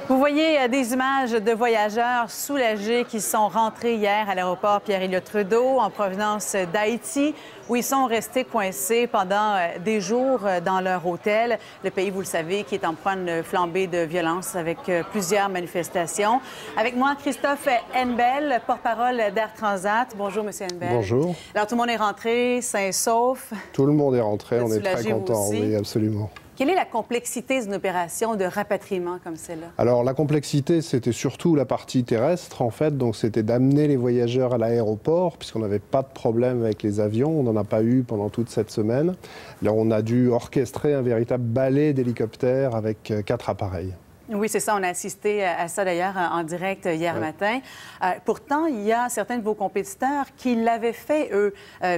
Vous voyez des images de voyageurs soulagés qui sont rentrés hier à l'aéroport Pierre-Éliott Trudeau en provenance d'Haïti, où ils sont restés coincés pendant des jours dans leur hôtel. Le pays, vous le savez, qui est en proie d'une flambée de violence avec plusieurs manifestations. Avec moi, Christophe Henbel, porte-parole d'Air Transat. Bonjour, Monsieur Henbel. Bonjour. Alors, tout le monde est rentré, sain et sauf. Tout le monde est rentré, on est très soulagé, contents, oui, absolument. Quelle est la complexité d'une opération de rapatriement comme celle-là? Alors, la complexité, c'était surtout la partie terrestre, en fait. Donc, c'était d'amener les voyageurs à l'aéroport, puisqu'on n'avait pas de problème avec les avions. On n'en a pas eu pendant toute cette semaine. Là, on a dû orchestrer un véritable ballet d'hélicoptères avec 4 appareils. Oui, c'est ça. On a assisté à ça d'ailleurs en direct hier matin. Pourtant, il y a certains de vos compétiteurs qui l'avaient fait, eux,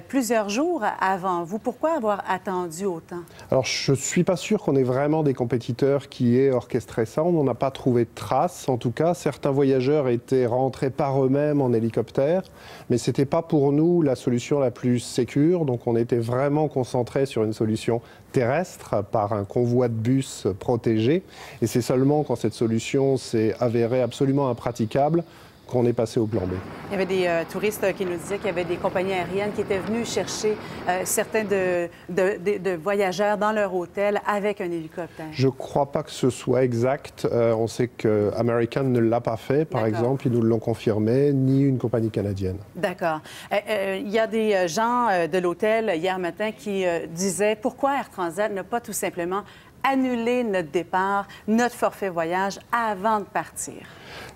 plusieurs jours avant vous. Pourquoi avoir attendu autant? Alors, je ne suis pas sûr qu'on ait vraiment des compétiteurs qui aient orchestré ça. On n'en a pas trouvé de traces. En tout cas, certains voyageurs étaient rentrés par eux-mêmes en hélicoptère, mais ce n'était pas pour nous la solution la plus sécure. Donc, on était vraiment concentré sur une solution terrestre par un convoi de bus protégé. Et c'est seulement quand cette solution s'est avérée absolument impraticable qu'on est passé au plan B. Il y avait des touristes qui nous disaient qu'il y avait des compagnies aériennes qui étaient venues chercher certains de voyageurs dans leur hôtel avec un hélicoptère. Je ne crois pas que ce soit exact. On sait que American ne l'a pas fait, par exemple. Ils nous l'ont confirmé, ni une compagnie canadienne. D'accord. Il y a des gens de l'hôtel hier matin qui disaient pourquoi Air Transat n'a pas tout simplement annulé notre départ, notre forfait voyage avant de partir.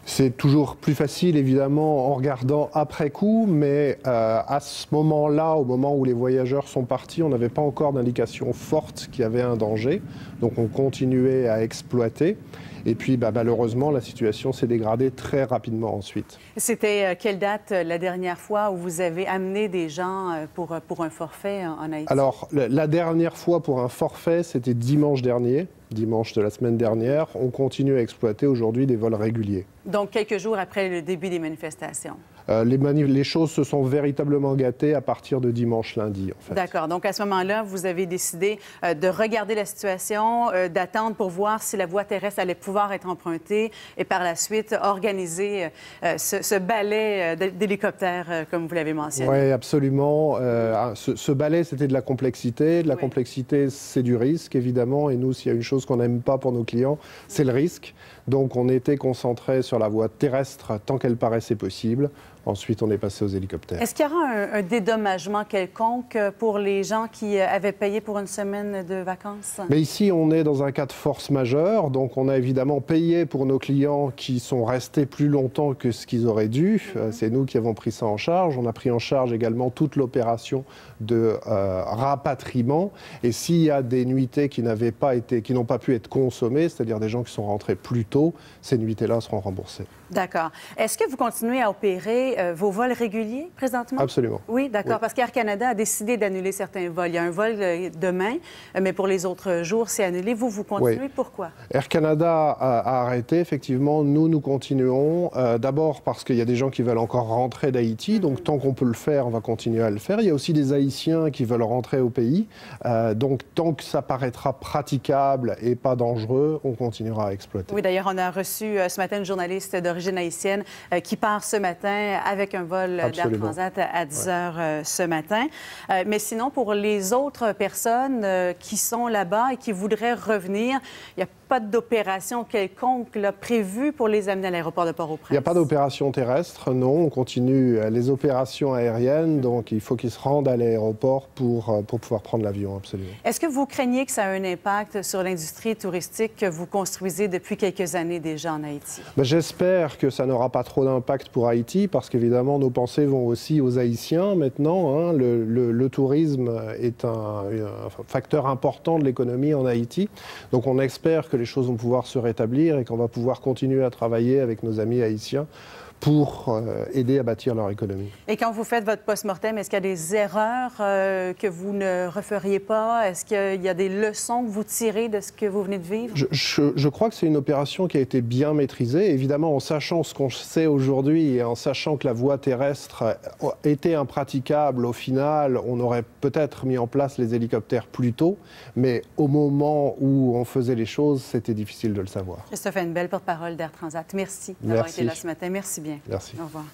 C'est toujours plus facile, évidemment, en regardant après coup, mais à ce moment-là, au moment où les voyageurs sont partis, on n'avait pas encore d'indication forte qu'il y avait un danger. Donc on continuait à exploiter. Et puis, malheureusement, la situation s'est dégradée très rapidement ensuite. C'était quelle date la dernière fois où vous avez amené des gens pour un forfait en Haïti? Alors, la dernière fois pour un forfait, c'était dimanche dernier, dimanche de la semaine dernière. On continue à exploiter aujourd'hui des vols réguliers. Donc, quelques jours après le début des manifestations? Les choses se sont véritablement gâtées à partir de dimanche lundi, en fait. D'accord. Donc, à ce moment-là, vous avez décidé de regarder la situation, d'attendre pour voir si la voie terrestre allait pouvoir être empruntée et par la suite organiser ce ballet d'hélicoptères, comme vous l'avez mentionné. Oui, absolument. Ce ballet, c'était de la complexité. De la complexité, c'est du risque, évidemment. Et nous, s'il y a une chose qu'on n'aime pas pour nos clients, c'est le risque. Donc, on était concentré sur la voie terrestre tant qu'elle paraissait possible. Ensuite, on est passé aux hélicoptères. Est-ce qu'il y aura un dédommagement quelconque pour les gens qui avaient payé pour une semaine de vacances? Mais ici, on est dans un cas de force majeure. Donc, on a évidemment payé pour nos clients qui sont restés plus longtemps que ce qu'ils auraient dû. C'est nous qui avons pris ça en charge. On a pris en charge également toute l'opération de rapatriement. Et s'il y a des nuitées qui n'ont pas pu être consommées, c'est-à-dire des gens qui sont rentrés plus tôt, ces nuitées-là seront remboursées. D'accord. Est-ce que vous continuez à opérer vos vols réguliers présentement? Absolument. Oui, d'accord, oui. Parce qu'Air Canada a décidé d'annuler certains vols. Il y a un vol demain, mais pour les autres jours, c'est annulé. Vous continuez. Oui. Pourquoi? Air Canada a arrêté, effectivement. Nous continuons. D'abord parce qu'il y a des gens qui veulent encore rentrer d'Haïti. Donc, tant qu'on peut le faire, on va continuer à le faire. Il y a aussi des Haïtiens qui veulent rentrer au pays. Donc, tant que ça paraîtra praticable et pas dangereux, on continuera à exploiter. Oui, d'ailleurs, on a reçu ce matin une journaliste d'origine haïtienne qui part ce matin avec un vol d'Air Transat à 10 heures ce matin. Mais sinon, pour les autres personnes qui sont là-bas et qui voudraient revenir, il n'y a pas d'opération quelconque là, prévue pour les amener à l'aéroport de Port-au-Prince? Il n'y a pas d'opération terrestre, non. On continue les opérations aériennes, donc il faut qu'ils se rendent à l'aéroport pour pouvoir prendre l'avion, absolument. Est-ce que vous craignez que ça a un impact sur l'industrie touristique que vous construisez depuis quelques années déjà en Haïti? J'espère que ça n'aura pas trop d'impact pour Haïti, parce qu'évidemment, nos pensées vont aussi aux Haïtiens maintenant. Hein. Le tourisme est un facteur important de l'économie en Haïti. Donc on espère que les choses vont pouvoir se rétablir et qu'on va pouvoir continuer à travailler avec nos amis haïtiens pour aider à bâtir leur économie. Et quand vous faites votre post-mortem, est-ce qu'il y a des erreurs que vous ne referiez pas? Est-ce qu'il y a des leçons que vous tirez de ce que vous venez de vivre? Je crois que c'est une opération qui a été bien maîtrisée. Évidemment, en sachant ce qu'on sait aujourd'hui et en sachant que la voie terrestre était impraticable, au final, on aurait peut-être mis en place les hélicoptères plus tôt. Mais au moment où on faisait les choses, c'était difficile de le savoir. Christophe Hennebelle, porte-parole d'Air Transat. Merci d'avoir été là ce matin. Merci bien. Merci. Au revoir.